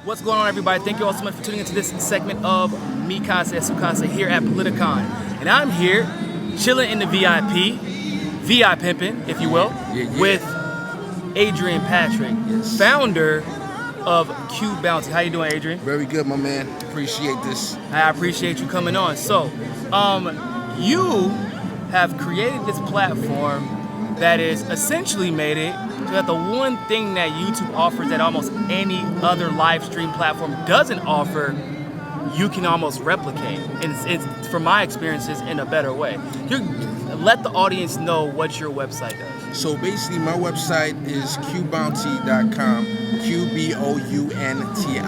What's going on, everybody? Thank you all so much for tuning into this segment of Mikasa Sukasa here at Politicon. And I'm here, chilling in the VIP pimping, if you will, with Adrian Patrick, founder of Q Bounty. How you doing, Adrian? Very good, my man. Appreciate this. I appreciate you coming on. So, you have created this platform that is essentially made it so that the one thing that YouTube offers that almost any other live stream platform doesn't offer, you can almost replicate. And it's from my experiences, in a better way. Let the audience know what your website does. So basically, my website is qbounty.com, QBOUNTI.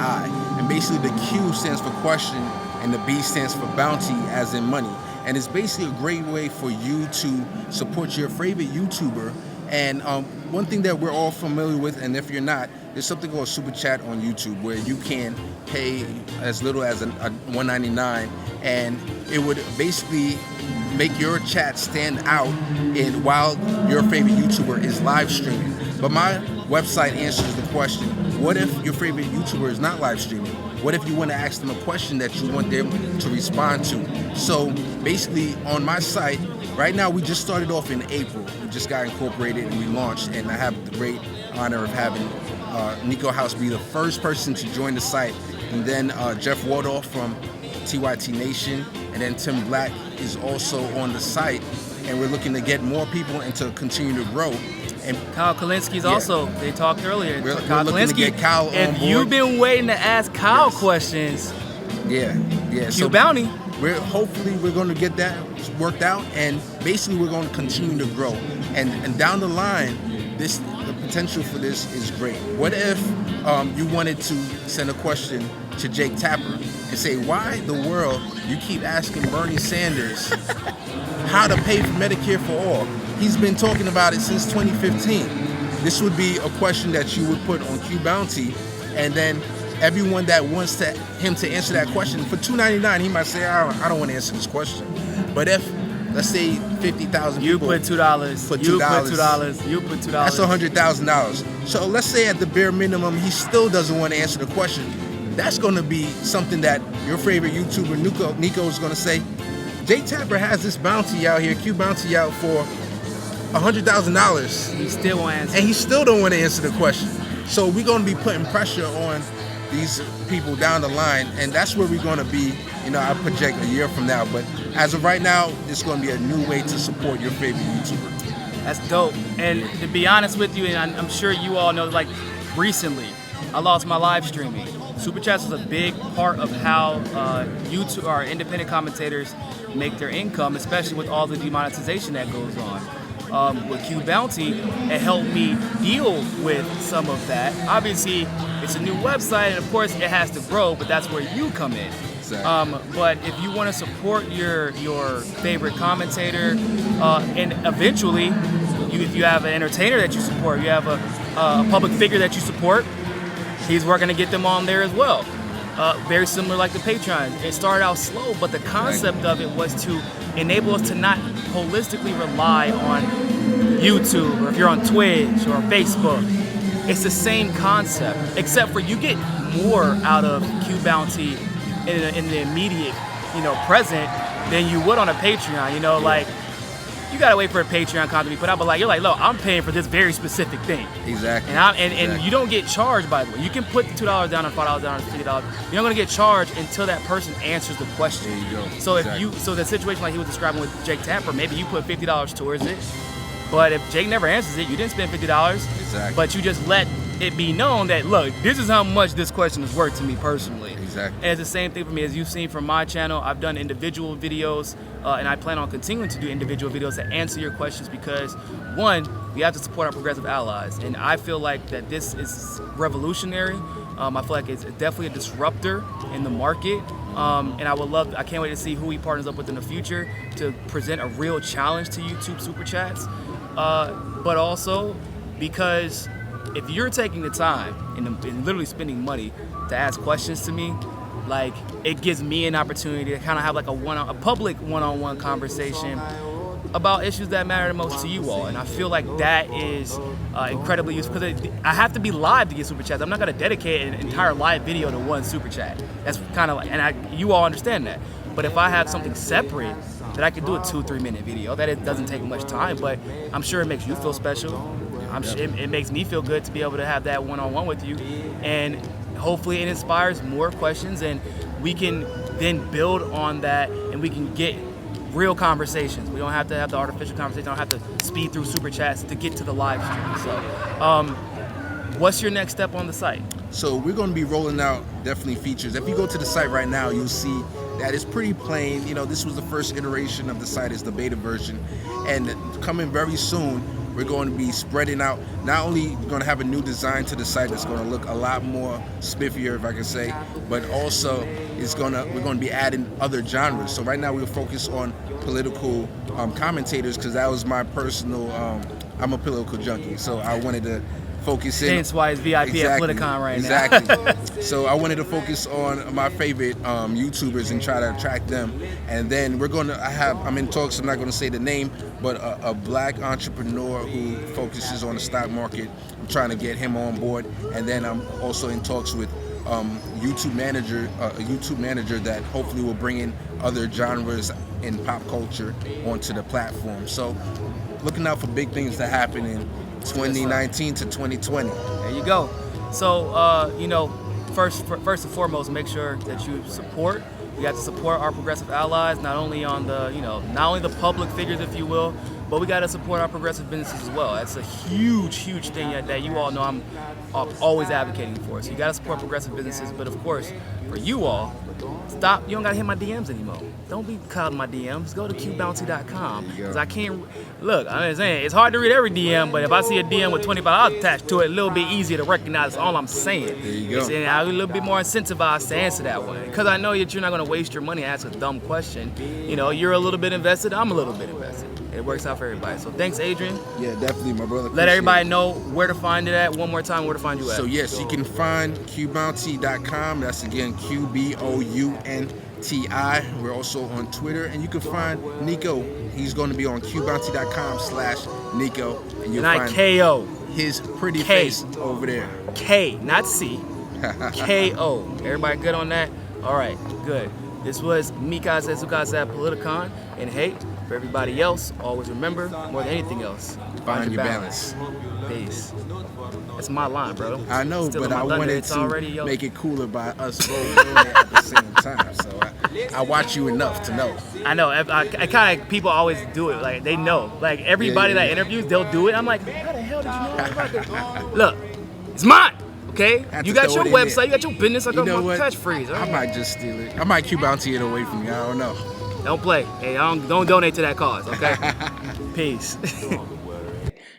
And basically, the Q stands for question, and the B stands for bounty, as in money. And it's basically a great way for you to support your favorite YouTuber. And one thing that we're all familiar with, and if you're not, there's something called Super Chat on YouTube where you can pay as little as $1.99, and it would basically make your chat stand out while your favorite YouTuber is live streaming. But my website answers the question, what if your favorite YouTuber is not live streaming? What if you want to ask them a question that you want them to respond to? So basically on my site, right now we just started off in April. We just got incorporated and we launched, and I have the great honor of having Niko House be the first person to join the site. And then Jeff Wardoff from TYT Nation, and then Tim Black is also on the site. And we're looking to get more people and to continue to grow. And Kyle Kalinski's also, they talked earlier. We're Kyle looking to get Kyle on board. If you've been waiting to ask Kyle questions, Q so Bounty. Hopefully we're going to get that worked out, and basically we're going to continue to grow. And down the line, the potential for this is great. What if you wanted to send a question to Jake Tapper and say, why the world you keep asking Bernie Sanders how to pay for Medicare for all? He's been talking about it since 2015. This would be a question that you would put on Q Bounty, and then everyone that wants him to answer that question for $2.99, he might say, I don't want to answer this question. But if, let's say, 50,000 people put $2. You put $2. That's $100,000. So let's say at the bare minimum, he still doesn't want to answer the question. That's going to be something that your favorite YouTuber, Niko, is going to say, Jake Tapper has this bounty out here, Q Bounty out for $100,000. He still won't answer. And he still don't want to answer the question. So we're going to be putting pressure on these people down the line, and that's where we're going to be, I project a year from now. But as of right now, it's going to be a new way to support your favorite YouTuber. That's dope. And to be honest with you, and I'm sure you all know, like recently, I lost my live streaming. Super Chats was a big part of how YouTube, our independent commentators, make their income, especially with all the demonetization that goes on. With Q Bounty, it helped me deal with some of that. Obviously, it's a new website, and of course, it has to grow, but that's where you come in. Exactly. But if you want to support your favorite commentator, and eventually, if you have an entertainer that you support, you have a public figure that you support, he's working to get them on there as well. Very similar like the Patreon. It started out slow, but the concept of it was to enable us to not holistically rely on YouTube, or if you're on Twitch or Facebook. It's the same concept, except for you get more out of Q Bounty in the immediate, present than you would on a Patreon. Like, you gotta wait for a Patreon content to be put out, but you're like, look, I'm paying for this very specific thing. Exactly. And you don't get charged, by the way. You can put $2 down or $5 down or $50. You're not gonna get charged until that person answers the question. There you go. So exactly. so the situation like he was describing with Jake Tapper, maybe you put $50 towards it, but if Jake never answers it, you didn't spend $50. Exactly. But you just let it be known that, look, this is how much this question is worth to me personally. Exactly. And it's the same thing for me. As you've seen from my channel, I've done individual videos, and I plan on continuing to do individual videos to answer your questions because, one, we have to support our progressive allies. And I feel like that this is revolutionary. I feel like it's definitely a disruptor in the market. And I can't wait to see who he partners up with in the future to present a real challenge to YouTube Super Chats. But also because if you're taking the time and literally spending money to ask questions to me, it gives me an opportunity to kind of have like a public one-on-one conversation about issues that matter the most to you all. And I feel like that is incredibly useful because I have to be live to get super chats. I'm not going to dedicate an entire live video to one super chat. That's kind of like, and you all understand that. But if I have something separate, that I could do a 2-3 minute video, that it doesn't take much time, but I'm sure it makes you feel special. It makes me feel good to be able to have that one-on-one with you, and hopefully it inspires more questions, and we can then build on that, and we can get real conversations. We don't have to have the artificial conversation. I don't have to speed through super chats to get to the live stream. So, what's your next step on the site? So we're going to be rolling out definitely features. If you go to the site right now, you'll see that it's pretty plain. You know, this was the first iteration of the site, is the beta version, and coming very soon, we're going to be spreading out. Not only going to have a new design to the site that's going to look a lot more spiffier, if I can say, but also we're going to be adding other genres. So right now we'll focus on political commentators, because that was my personal. I'm a political junkie, so I wanted to focus in. Hence why it's VIP at Politicon right now. Exactly. So I wanted to focus on my favorite YouTubers and try to attract them. And then I'm in talks, I'm not going to say the name, but a black entrepreneur who focuses on the stock market. I'm trying to get him on board. And then I'm also in talks with a YouTube manager that hopefully will bring in other genres in pop culture onto the platform. So looking out for big things to happen in 2019 to 2020. There you go. So, first and foremost, make sure that you support. We have to support our progressive allies, not only on not only the public figures, if you will, but we got to support our progressive businesses as well. That's a huge thing that you all know I'm always advocating for. So you got to support progressive businesses, but of course, for you all, stop. You don't got to hit my DMs anymore. Don't be caught in my DMs. Go to qbounty.com, because I can't. Look, I'm saying it's hard to read every DM, but if I see a DM with $25 attached to it, a little bit easier to recognize. That's all I'm saying. There you go. And I'm a little bit more incentivized to answer that one, because I know that you're not going to waste your money and ask a dumb question. You're a little bit invested. I'm a little bit invested. It works out for everybody. So thanks, Adrian. Yeah, definitely, my brother. Let everybody know where to find it at. One more time, where to find you at. So yes, you can find qbounty.com. That's again QBOUNTI. We're also on Twitter, and you can find Niko. He's going to be on qbounty.com/Niko, and you'll find KO his pretty face over there. K, not C. KO. Everybody good on that? All right, good. This was Mikasa Tsukasa at Politicon, and hey, for everybody else, always remember, more than anything else, find your balance. Peace. That's my line, bro. I know, Still but in my I thunder. wanted It's to already, make it cooler by us both doing it at the same time. So I watch you enough to know. I know. I kind of, people always do it. Like, they know. Like, everybody that interviews, they'll do it. I'm like, how the hell did you know about this? Look, it's mine. Okay? You got your website, you got your business, I got my catchphrase. I might just steal it. I might QBounty it away from you. I don't know. Don't play. Hey, don't donate to that cause, okay? Peace.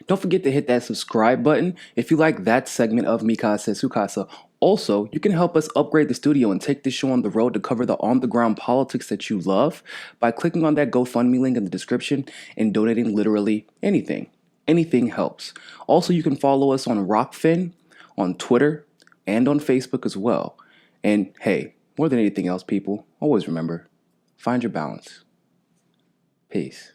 Don't forget to hit that subscribe button if you like that segment of Mikasa Tsukasa. Also, you can help us upgrade the studio and take this show on the road to cover the on-the-ground politics that you love by clicking on that GoFundMe link in the description and donating literally anything. Anything helps. Also, you can follow us on Rockfin, on Twitter, and on Facebook as well. And hey, more than anything else, people, always remember, find your balance. Peace.